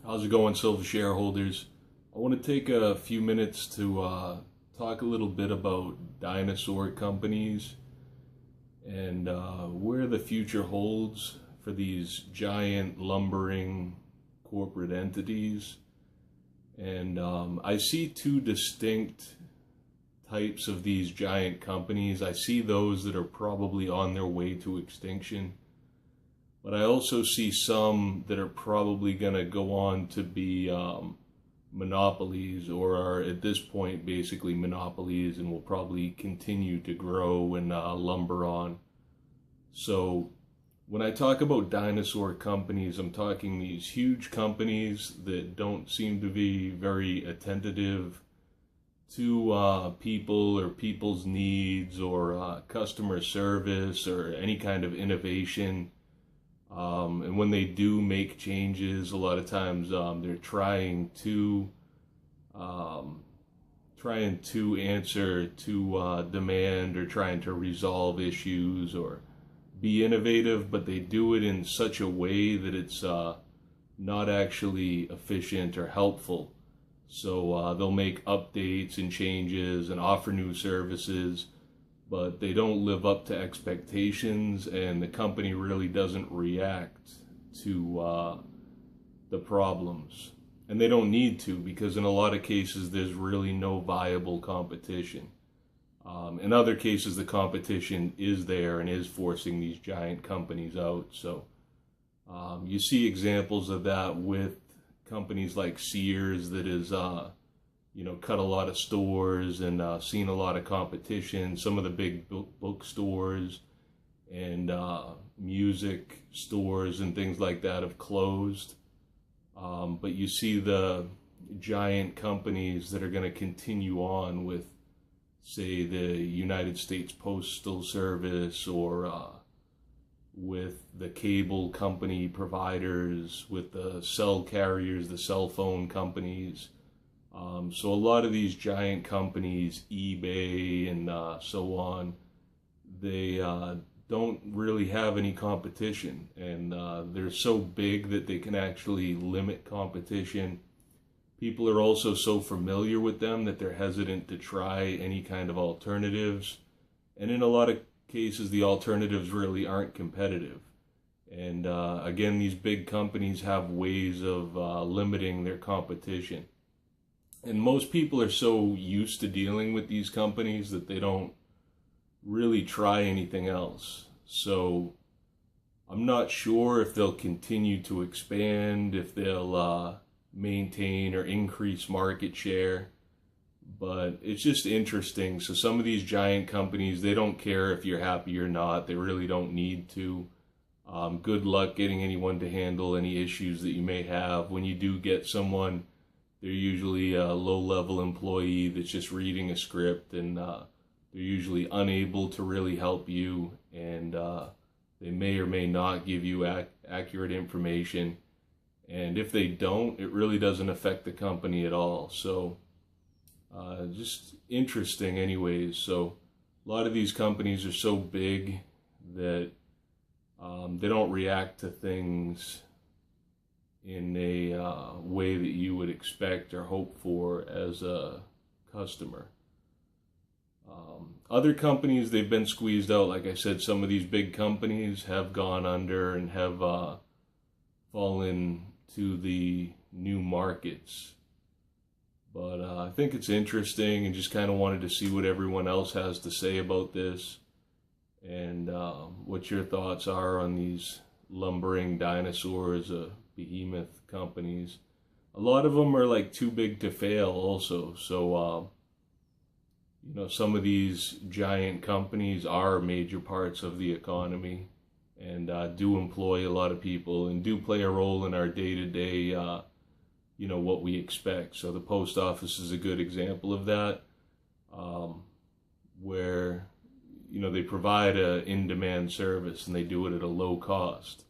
How's it going, Silver shareholders? I want to take a few minutes to talk a little bit about Dinosaur Companies and where the future holds for these giant lumbering corporate entities. And I see two distinct types of these giant companies. I see those that are probably on their way to extinction. But I also see some that are probably going to go on to be monopolies, or are at this point basically monopolies, and will probably continue to grow and lumber on. So when I talk about dinosaur companies, I'm talking these huge companies that don't seem to be very attentive to people or people's needs or customer service or any kind of innovation. And when they do make changes, a lot of times they're trying to answer to demand, or trying to resolve issues or be innovative, but they do it in such a way that it's not actually efficient or helpful. So they'll make updates and changes and offer new services, but they don't live up to expectations, and the company really doesn't react to the problems. And they don't need to, because in a lot of cases there's really no viable competition. In other cases the competition is there and is forcing these giant companies out. So you see examples of that with companies like Sears that is cut a lot of stores and seen a lot of competition. Some of the big bookstores and music stores and things like that have closed. But you see the giant companies that are going to continue on with, say, the United States Postal Service, or with the cable company providers, with the cell carriers, the cell phone companies. So a lot of these giant companies, eBay and so on, they don't really have any competition, and they're so big that they can actually limit competition. People are also so familiar with them that they're hesitant to try any kind of alternatives, and in a lot of cases the alternatives really aren't competitive. And again, these big companies have ways of limiting their competition. And most people are so used to dealing with these companies that they don't really try anything else. So I'm not sure if they'll continue to expand, if they'll maintain or increase market share, but it's just interesting. So some of these giant companies, they don't care if you're happy or not. They really don't need to. Good luck getting anyone to handle any issues that you may have. When you do get someone, they're usually a low-level employee that's just reading a script, and they're usually unable to really help you, and they may or may not give you accurate information. And if they don't, it really doesn't affect the company at all. So just interesting anyways. So a lot of these companies are so big that they don't react to things in a way that you would expect or hope for as a customer. Other companies, they've been squeezed out. Like I said, some of these big companies have gone under and have fallen to the new markets. But I think it's interesting, and just kind of wanted to see what everyone else has to say about this, and what your thoughts are on these lumbering dinosaurs, behemoth companies. A lot of them are like too big to fail also. So some of these giant companies are major parts of the economy, and do employ a lot of people, and do play a role in our day-to-day what we expect. So the post office is a good example of that, where they provide a in-demand service, and they do it at a low cost.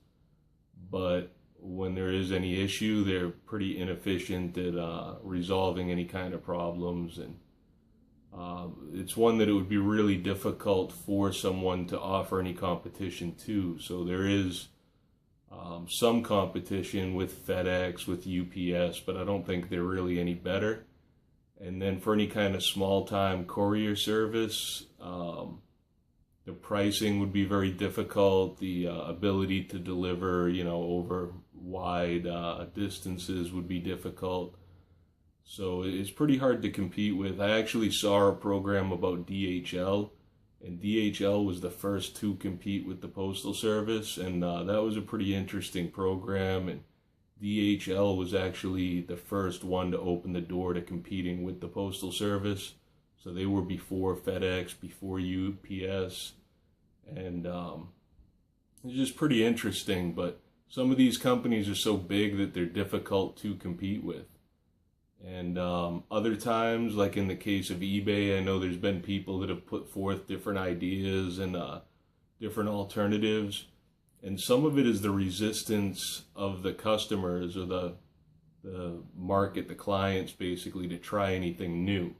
But when there is any issue, they're pretty inefficient at resolving any kind of problems. And it's one that it would be really difficult for someone to offer any competition to. So there is some competition with FedEx, with UPS, but I don't think they're really any better. And then for any kind of small-time courier service, the pricing would be very difficult. The ability to deliver, over wide distances would be difficult. So it's pretty hard to compete with. I actually saw a program about DHL, and DHL was the first to compete with the Postal Service, and that was a pretty interesting program. And DHL was actually the first one to open the door to competing with the Postal Service. So they were before FedEx, before UPS, and it's just pretty interesting. But some of these companies are so big that they're difficult to compete with. And other times, like in the case of eBay, I know there's been people that have put forth different ideas and different alternatives. And some of it is the resistance of the customers or the market, the clients basically, to try anything new.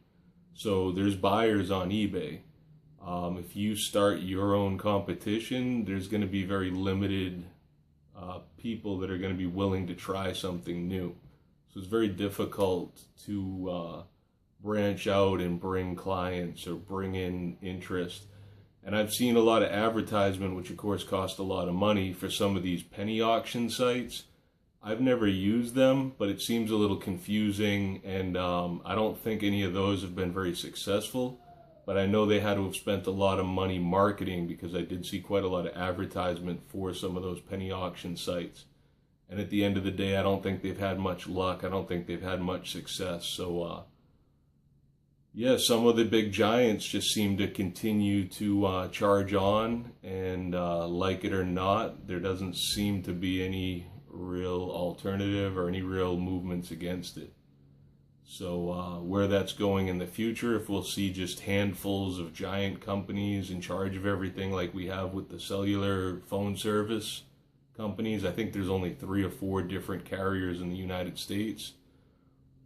So there's buyers on eBay. If you start your own competition, there's going to be very limited people that are going to be willing to try something new. So it's very difficult to branch out and bring clients or bring in interest. And I've seen a lot of advertisement, which of course cost a lot of money, for some of these penny auction sites. I've never used them, but it seems a little confusing, and I don't think any of those have been very successful. But I know they had to have spent a lot of money marketing, because I did see quite a lot of advertisement for some of those penny auction sites. And at the end of the day, I don't think they've had much luck. I don't think they've had much success. So, yeah, some of the big giants just seem to continue to charge on. And like it or not, there doesn't seem to be any real alternative or any real movements against it. So where that's going in the future, if we'll see just handfuls of giant companies in charge of everything like we have with the cellular phone service companies. I think there's only 3 or 4 different carriers in the United States.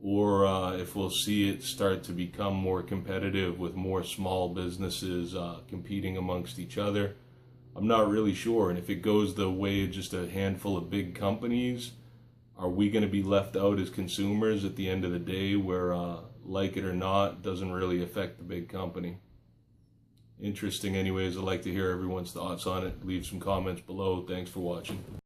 Or if we'll see it start to become more competitive with more small businesses competing amongst each other. I'm not really sure. And if it goes the way of just a handful of big companies, are we going to be left out as consumers at the end of the day, where like it or not doesn't really affect the big company? Interesting anyways. I'd like to hear everyone's thoughts on it. Leave some comments below. Thanks for watching.